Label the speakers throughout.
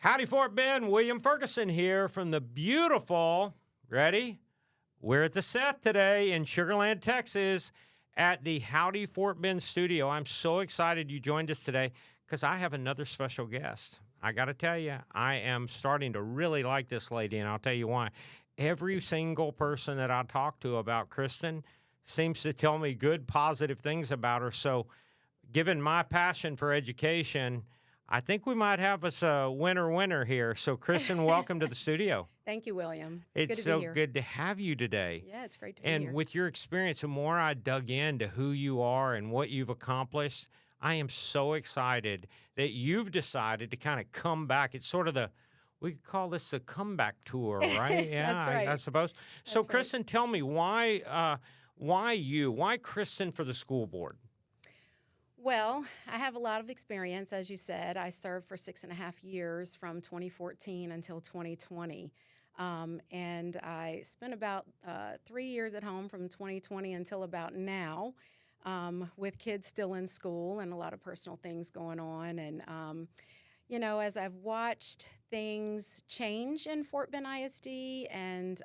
Speaker 1: Howdy, Fort Bend. William Ferguson here from the beautiful, ready? We're at the Seth today in Sugar Land, Texas at the Howdy Fort Bend studio. I'm so excited you joined us today because I have another special guest. I got to tell you, I am starting to really like this lady, and I'll tell you why. Every single person that I talk to about Kristin seems to tell me good, positive things about her. So given my passion for education, I think we might have us a winner here. So, Kristin, welcome to the studio.
Speaker 2: Thank you, William.
Speaker 1: It's so good to have you today.
Speaker 2: Yeah, it's great to be
Speaker 1: And
Speaker 2: here.
Speaker 1: with your experience, the more I dug into who you are and what you've accomplished, I am so excited that you've decided to kind of come back. It's sort of we could call this the comeback tour, right? Yeah,
Speaker 2: That's right.
Speaker 1: I suppose. So,
Speaker 2: That's right.
Speaker 1: Kristin, tell me why Kristin for the school board?
Speaker 2: Well, I have a lot of experience, as you said. I served for 6.5 years from 2014 until 2020. And I spent about 3 years at home from 2020 until about now, with kids still in school and a lot of personal things going on. And, as I've watched things change in Fort Bend ISD and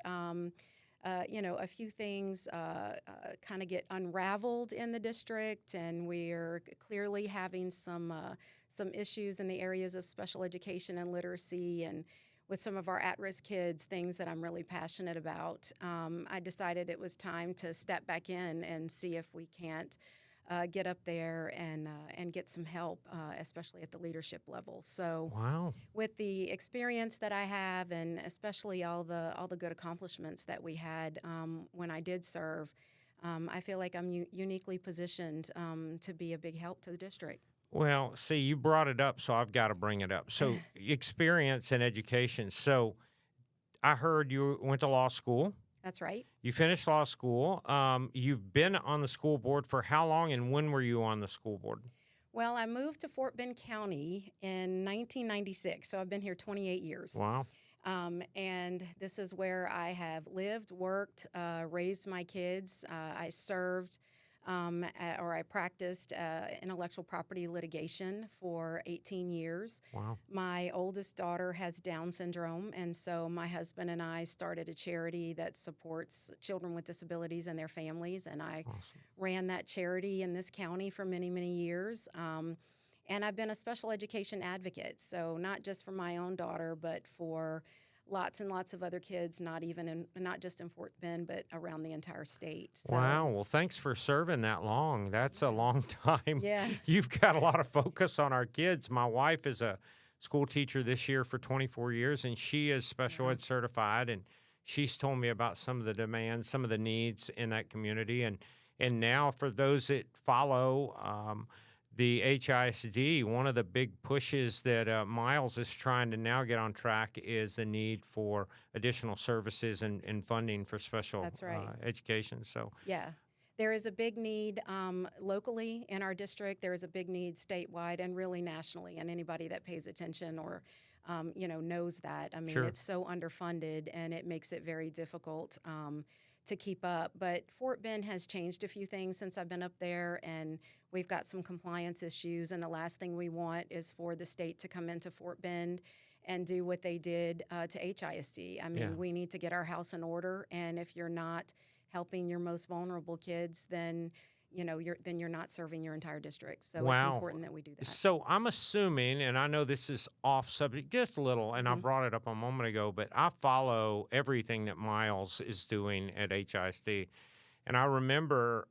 Speaker 2: a few things kind of get unraveled in the district, and we're clearly having some issues in the areas of special education and literacy, and with some of our at-risk kids, things that I'm really passionate about. I decided it was time to step back in and see if we can't get up there and get some help, especially at the leadership level. So,
Speaker 1: wow.
Speaker 2: With the experience that I have, and especially all the good accomplishments that we had when I did serve, I feel like I'm uniquely positioned to be a big help to the district.
Speaker 1: Well, see, you brought it up, so I've got to bring it up. So, experience in education. So, I heard you went to law school.
Speaker 2: That's right.
Speaker 1: You finished law school. You've been on the school board for how long, and when were you on the school board?
Speaker 2: Well, I moved to Fort Bend County in 1996, so I've been here 28 years.
Speaker 1: Wow.
Speaker 2: And this is where I have lived, worked, raised my kids. I served I practiced intellectual property litigation for 18 years.
Speaker 1: Wow.
Speaker 2: My oldest daughter has Down syndrome, and so my husband and I started a charity that supports children with disabilities and their families, and I ran that charity in this county for many, many years. And I've been a special education advocate, so not just for my own daughter, but for lots and lots of other kids, not just in Fort Bend, but around the entire state. So,
Speaker 1: wow. Well, thanks for serving that long. That's a long time.
Speaker 2: Yeah.
Speaker 1: You've got a lot of focus on our kids. My wife is a school teacher this year for 24 years, and she is special ed certified, and she's told me about some of the demands, some of the needs in that community. And now for those that follow the HISD, one of the big pushes that Miles is trying to now get on track is the need for additional services and funding for special education. So
Speaker 2: yeah, there is a big need locally in our district. There is a big need statewide and really nationally. And anybody that pays attention or knows that. I mean, It's so underfunded, and it makes it very difficult to keep up. But Fort Bend has changed a few things since I've been up there, and we've got some compliance issues, and the last thing we want is for the state to come into Fort Bend and do what they did to HISD. I mean, we need to get our house in order, and if you're not helping your most vulnerable kids, then you're not serving your entire district. So it's important that we do that.
Speaker 1: So I'm assuming, and I know this is off subject just a little, and I brought it up a moment ago, but I follow everything that Miles is doing at HISD. And I remember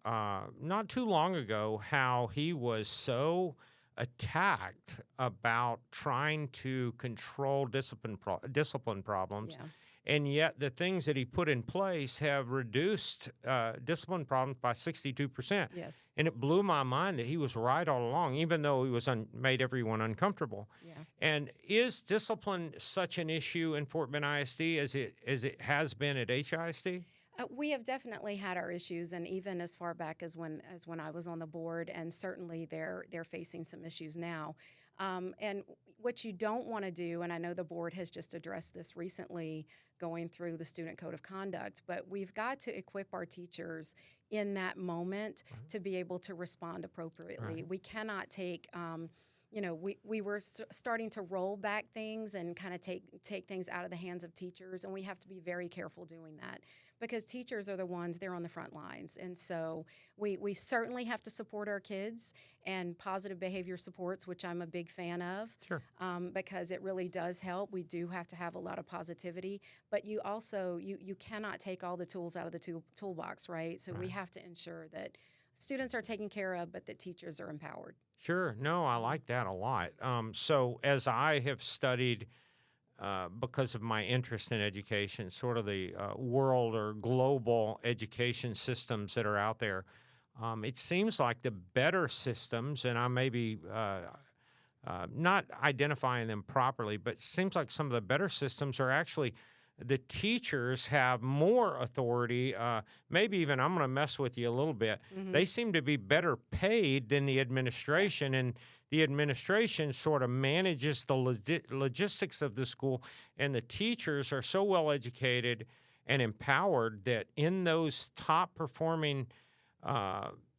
Speaker 1: not too long ago how he was so attacked about trying to control discipline problems.
Speaker 2: Yeah.
Speaker 1: And yet the things that he put in place have reduced discipline problems by 62%.
Speaker 2: Yes.
Speaker 1: And it blew my mind that he was right all along, even though he was made everyone uncomfortable.
Speaker 2: Yeah.
Speaker 1: And is discipline such an issue in Fort Bend ISD as it has been at HISD?
Speaker 2: We have definitely had our issues, and even as far back as when I was on the board, and certainly they're facing some issues now. And what you don't want to do, and I know the board has just addressed this recently going through the Student Code of Conduct, but we've got to equip our teachers in that moment to be able to respond appropriately. We cannot take we were starting to roll back things and kind of take things out of the hands of teachers, and we have to be very careful doing that because teachers are the ones, they're on the front lines. And so we certainly have to support our kids and positive behavior supports, which I'm a big fan of.
Speaker 1: Sure.
Speaker 2: Because it really does help. We do have to have a lot of positivity, but you also, you cannot take all the tools out of the toolbox, right? So we have to ensure that students are taken care of, but that teachers are empowered.
Speaker 1: Sure. No, I like that a lot. So as I have studied, because of my interest in education, sort of the world or global education systems that are out there, it seems like the better systems, and I may be not identifying them properly, but it seems like some of the better systems are actually the teachers have more authority. Maybe even I'm going to mess with you a little bit. They seem to be better paid than the administration, and the administration sort of manages the logistics of the school, and the teachers are so well educated and empowered that in those top performing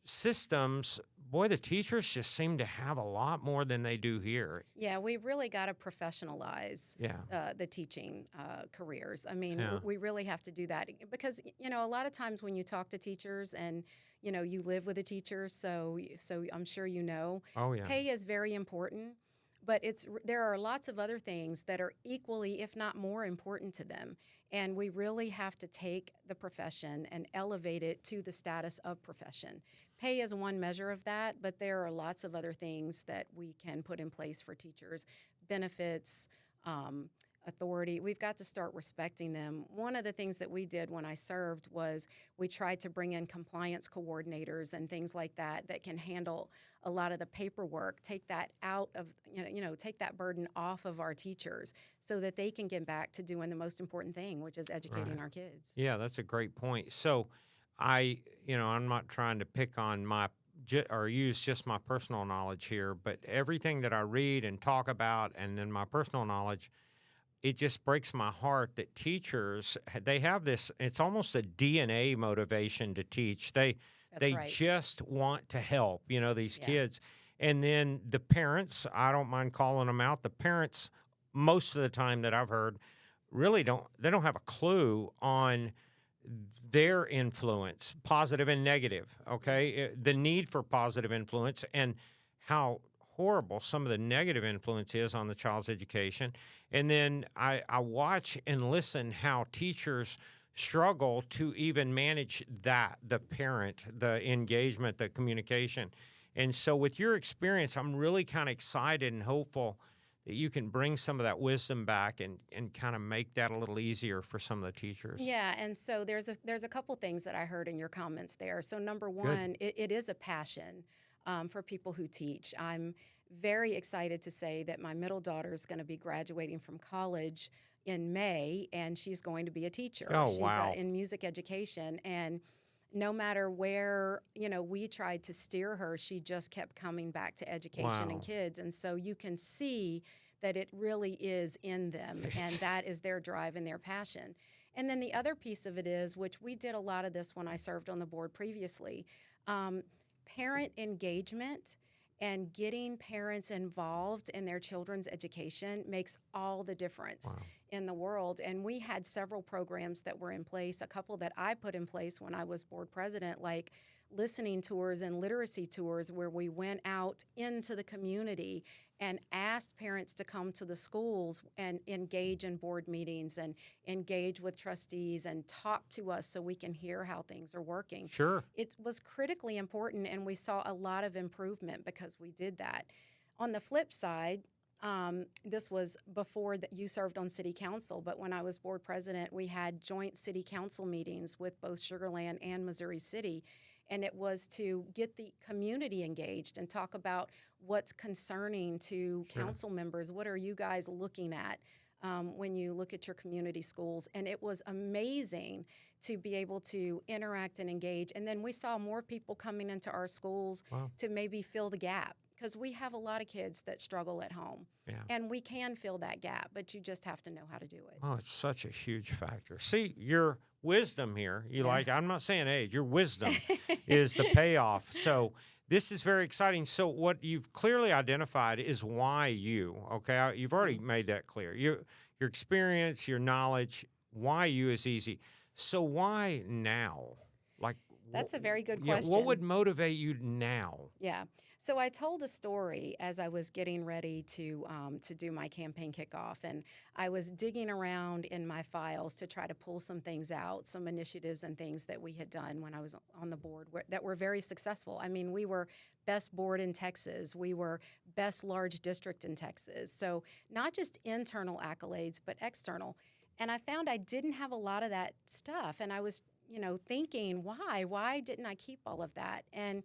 Speaker 1: systems, boy, the teachers just seem to have a lot more than they do here.
Speaker 2: Yeah, we really got to professionalize the teaching careers. I mean, we really have to do that because, a lot of times when you talk to teachers and, you live with a teacher, so I'm sure pay is very important, but there are lots of other things that are equally, if not more important to them. And we really have to take the profession and elevate it to the status of profession. Pay is one measure of that, but there are lots of other things that we can put in place for teachers. Benefits, authority. We've got to start respecting them. One of the things that we did when I served was we tried to bring in compliance coordinators and things like that that can handle a lot of the paperwork, take that out of, take that burden off of our teachers so that they can get back to doing the most important thing, which is educating our kids.
Speaker 1: Yeah, that's a great point. So I'm not trying to pick on or use just my personal knowledge here, but everything that I read and talk about and then my personal knowledge, it just breaks my heart that teachers, they have this, it's almost a DNA motivation to teach. They just want to help, these kids. And then the parents, I don't mind calling them out, the parents, most of the time that I've heard, really don't have a clue on their influence, positive and negative, okay? The need for positive influence and how horrible some of the negative influence is on the child's education. And then I watch and listen how teachers struggle to even manage that, the parent, the engagement, the communication. And so with your experience, I'm really kind of excited and hopeful that you can bring some of that wisdom back and kind of make that a little easier for some of the teachers.
Speaker 2: Yeah, and so there's a couple things that I heard in your comments there. So number one, it is a passion for people who teach. I'm very excited to say that my middle daughter is going to be graduating from college in May, and she's going to be a teacher.
Speaker 1: Oh, wow.
Speaker 2: She's in music education, and no matter where, we tried to steer her, she just kept coming back to education and kids. And so you can see that it really is in them, and that is their drive and their passion. And then the other piece of it is, which we did a lot of this when I served on the board previously, parent engagement and getting parents involved in their children's education makes all the difference in the world. And we had several programs that were in place, a couple that I put in place when I was board president, like listening tours and literacy tours, where we went out into the community and asked parents to come to the schools and engage in board meetings and engage with trustees and talk to us so we can hear how things are working.
Speaker 1: Sure.
Speaker 2: It was critically important, and we saw a lot of improvement because we did that. On the flip side, this was before that you served on city council, but when I was board president, we had joint city council meetings with both Sugar Land and Missouri City, and it was to get the community engaged and talk about what's concerning to council members. What are you guys looking at when you look at your community schools? And it was amazing to be able to interact and engage. And then we saw more people coming into our schools to maybe fill the gap, because we have a lot of kids that struggle at home. And we can fill that gap, but you just have to know how to do it.
Speaker 1: Oh, it's such a huge factor. See, your wisdom here, I'm not saying age, your wisdom is the payoff. So This is very exciting. So what you've clearly identified is why you, okay? You've already made that clear. Your experience, your knowledge, why you is easy. So why now? Like,
Speaker 2: That's a very good
Speaker 1: yeah, what would
Speaker 2: question.
Speaker 1: motivate you now?
Speaker 2: Yeah. So I told a story as I was getting ready to do my campaign kickoff, and I was digging around in my files to try to pull some things out, some initiatives and things that we had done when I was on the board that were very successful. I mean, we were best board in Texas, we were best large district in Texas. So not just internal accolades, but external. And I found I didn't have a lot of that stuff, and I was, thinking, why? Why didn't I keep all of that? And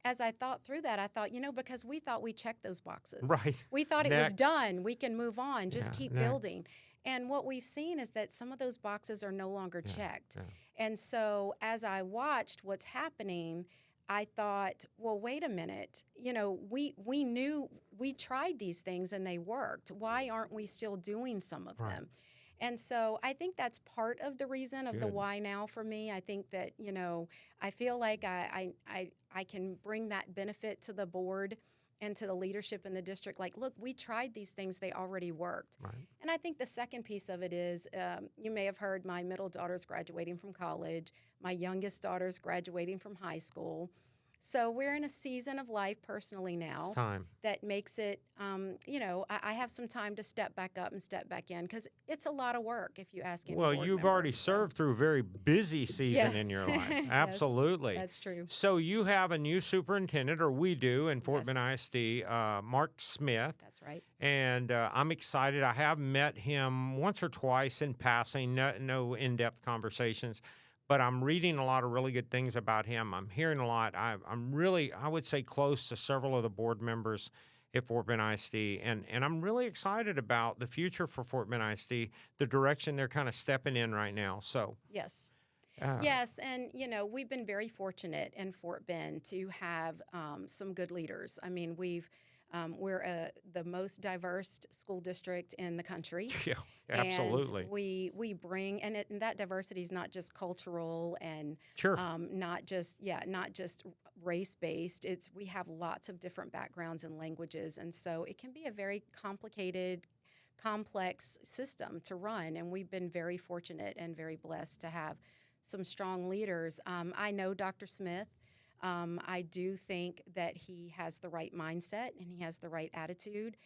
Speaker 2: as I thought through that, I thought, because we thought we checked those boxes.
Speaker 1: Right.
Speaker 2: We thought it was
Speaker 1: Next.
Speaker 2: done. We can move on. Just
Speaker 1: Yeah,
Speaker 2: keep
Speaker 1: next.
Speaker 2: building. And what we've seen is that some of those boxes are no longer checked.
Speaker 1: Yeah.
Speaker 2: And so as I watched what's happening, I thought, well, wait a minute. We knew we tried these things and they worked. Why aren't we still doing some of
Speaker 1: Right.
Speaker 2: them? And so I think that's part of the reason of the
Speaker 1: Good.
Speaker 2: why now for me. I think that, I feel like I can bring that benefit to the board and to the leadership in the district. Like, look, we tried these things. They already worked.
Speaker 1: Right.
Speaker 2: And I think the second piece of it is you may have heard my middle daughter's graduating from college. My youngest daughter's graduating from high school. So we're in a season of life personally now
Speaker 1: It's time.
Speaker 2: that makes it, I have some time to step back up and step back in because it's a lot of work if you ask any
Speaker 1: Well,
Speaker 2: board
Speaker 1: you've
Speaker 2: member.
Speaker 1: already served through a very busy season in
Speaker 2: Yes.
Speaker 1: your life.
Speaker 2: Yes,
Speaker 1: Absolutely.
Speaker 2: that's true.
Speaker 1: So you have a new superintendent, or we do, in Fort
Speaker 2: Yes.
Speaker 1: Bend ISD, Mark Smith.
Speaker 2: That's right.
Speaker 1: And I'm excited. I have met him once or twice in passing, no in-depth conversations, but I'm reading a lot of really good things about him. I'm hearing a lot. I'm really, I would say, close to several of the board members at Fort Bend ISD, and I'm really excited about the future for Fort Bend ISD, the direction they're kind of stepping in right now. So
Speaker 2: Yes.
Speaker 1: uh,
Speaker 2: Yes, and we've been very fortunate in Fort Bend to have some good leaders. I mean, we're the most diverse school district in the country.
Speaker 1: yeah, absolutely.
Speaker 2: And we bring and that diversity is not just cultural and
Speaker 1: Sure.
Speaker 2: not just race based. We have lots of different backgrounds and languages, and so it can be a very complicated, complex system to run. And we've been very fortunate and very blessed to have some strong leaders. I know Dr. Smith. I do think that he has the right mindset and he has the right attitude.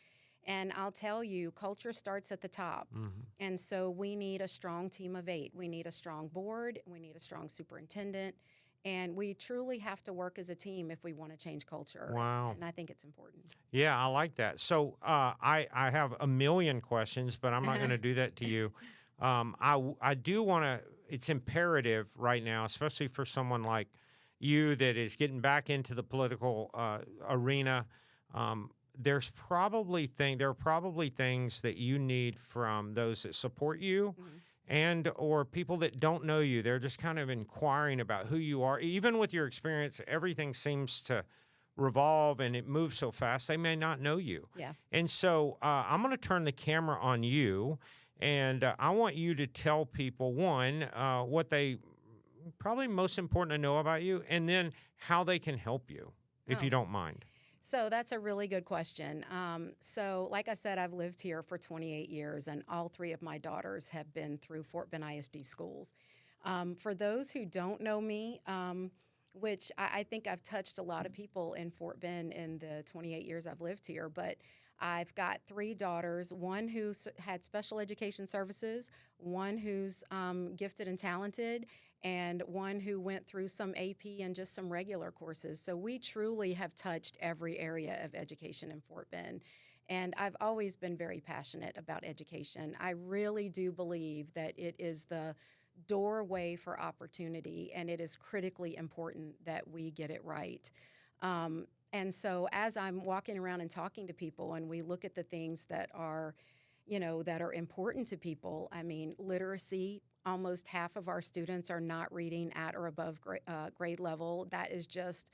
Speaker 2: And I'll tell you, culture starts at the top.
Speaker 1: Mhm.
Speaker 2: And so we need a strong team of 8. We need a strong board. We need a strong superintendent. And we truly have to work as a team if we want to change culture.
Speaker 1: Wow.
Speaker 2: And I think it's important.
Speaker 1: Yeah, I like that. So I have a million questions, but I'm not going to do that to you. I do want to. It's imperative right now, especially for someone like you that is getting back into the political arena. There are probably things that you need from those that support you.
Speaker 2: Mm-hmm.
Speaker 1: And or people that don't know you. They're just kind of inquiring about who you are. Even with your experience, everything seems to revolve and it moves so fast, they may not know you.
Speaker 2: Yeah.
Speaker 1: And so I'm going to turn the camera on you, and I want you to tell people, one, what they probably most important to know about you, and then how they can help you, if you don't mind.
Speaker 2: So that's a really good question. So like I said, I've lived here for 28 years, and all 3 of my daughters have been through Fort Bend ISD schools. For those who don't know me, which I think I've touched a lot of people in Fort Bend in the 28 years I've lived here, but I've got 3 daughters, one who's had special education services, one who's gifted and talented, and one who went through some AP and just some regular courses. So we truly have touched every area of education in Fort Bend. And I've always been very passionate about education. I really do believe that it is the doorway for opportunity, and it is critically important that we get it right. And so as I'm walking around and talking to people and we look at the things that are, that are important to people, I mean, literacy, almost half of our students are not reading at or above grade level. That is just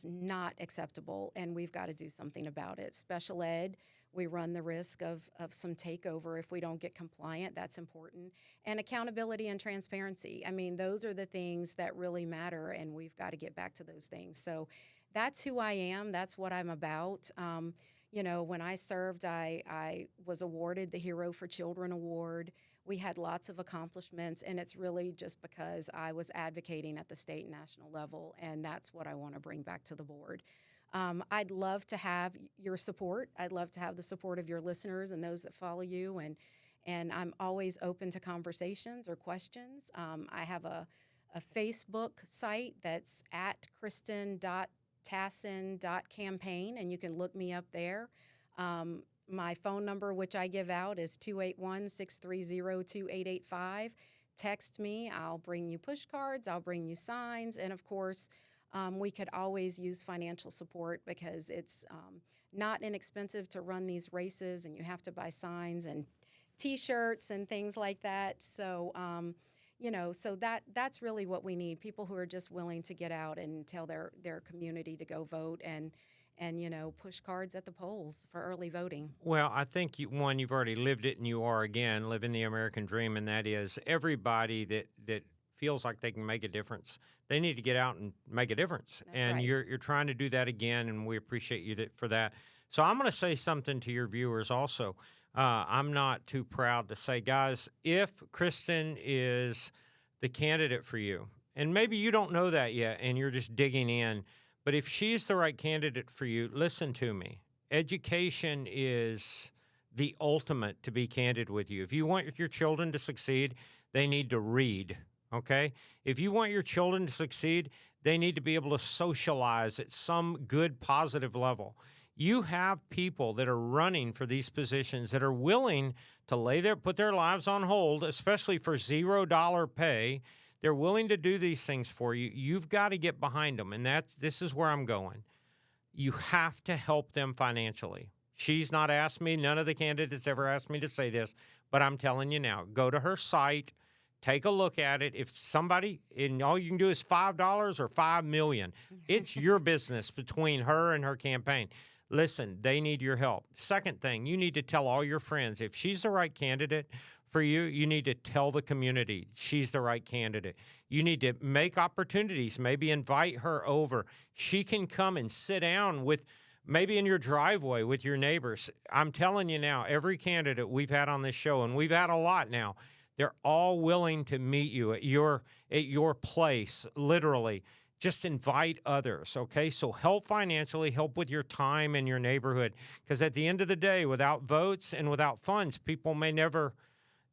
Speaker 2: not acceptable, and we've got to do something about it. Special ed, we run the risk of some takeover if we don't get compliant. That's important. And accountability and transparency. I mean, those are the things that really matter, and we've got to get back to those things. So that's who I am. That's what I'm about. When I served, I was awarded the Hero for Children Award. We had lots of accomplishments, and it's really just because I was advocating at the state and national level, and that's what I want to bring back to the board. I'd love to have your support. I'd love to have the support of your listeners and those that follow you, and I'm always open to conversations or questions. I have a Facebook site that's at Kristin.Tassin.campaign, and you can look me up there. My phone number, which I give out, is 281-630-2885. Text me. I'll bring you push cards. I'll bring you signs. And, of course, we could always use financial support because it's not inexpensive to run these races, and you have to buy signs and T-shirts and things like that. So, so that's really what we need, people who are just willing to get out and tell their community to go vote and push cards at the polls for early voting.
Speaker 1: Well, I think you've already lived it, and you are again living the American dream, and that is everybody that feels like they can make a difference. They need to get out and make a difference,
Speaker 2: That's
Speaker 1: and
Speaker 2: right.
Speaker 1: you're trying to do that again, and we appreciate you for that. So I'm going to say something to your viewers also. I'm not too proud to say, guys, if Kristin is the candidate for you, and maybe you don't know that yet, and you're just digging in. But if she's the right candidate for you, listen to me. Education is the ultimate, to be candid with you. If you want your children to succeed, they need to read, okay? If you want your children to succeed, they need to be able to socialize at some good, positive level. You have people that are running for these positions that are willing to put their lives on hold, especially for $0 pay. They're willing to do these things for you. You've got to get behind them, and this is where I'm going. You have to help them financially. She's not asked me, none of the candidates ever asked me to say this, but I'm telling you now, go to her site, take a look at it. If somebody, and all you can do is $5 or $5 million, it's your business between her and her campaign. Listen, they need your help. Second thing, you need to tell all your friends. If she's the right candidate for you, you need to tell the community she's the right candidate. You need to make opportunities, maybe invite her over. She can come and sit down maybe in your driveway with your neighbors. I'm telling you now, every candidate we've had on this show, and we've had a lot now, they're all willing to meet you at your place, literally. Just invite others, okay? So help financially, help with your time in your neighborhood, because at the end of the day, without votes and without funds, people never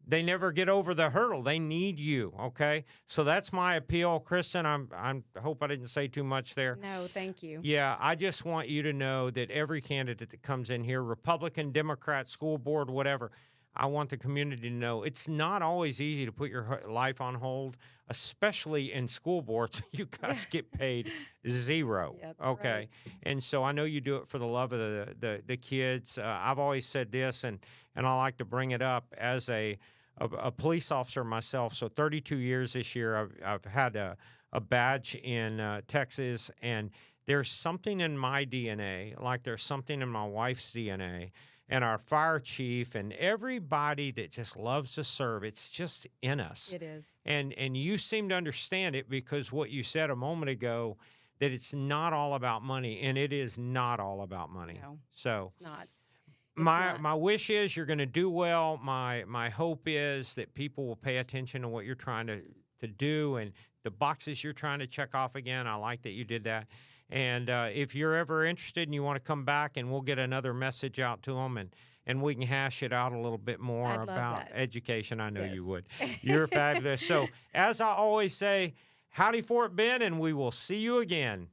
Speaker 1: get over the hurdle. They need you, okay? So that's my appeal, Kristin. I hope I didn't say too much there.
Speaker 2: No, thank you.
Speaker 1: Yeah, I just want you to know that every candidate that comes in here, Republican, Democrat, school board, whatever, I want the community to know it's not always easy to put your life on hold, especially in school boards. You guys get paid zero,
Speaker 2: That's
Speaker 1: okay?
Speaker 2: right.
Speaker 1: And so I know you do it for the love of the kids. I've always said this, and I like to bring it up as a police officer myself. So 32 years this year, I've had a badge in Texas, and there's something in my DNA, like there's something in my wife's DNA, and our fire chief and everybody that just loves to serve. It's just in us.
Speaker 2: It is.
Speaker 1: And you seem to understand it, because what you said a moment ago, that it's not all about money, and it is not all about money.
Speaker 2: No,
Speaker 1: so
Speaker 2: it's not.
Speaker 1: my wish is you're going to do well. My hope is that people will pay attention to what you're trying to do and the boxes you're trying to check off again. I like that you did that. And if you're ever interested and you want to come back, and we'll get another message out to them, and we can hash it out a little bit more
Speaker 2: I'd love
Speaker 1: about
Speaker 2: that.
Speaker 1: education. I know
Speaker 2: Yes.
Speaker 1: you would. You're fabulous. So as I always say, howdy Fort Bend, and we will see you again.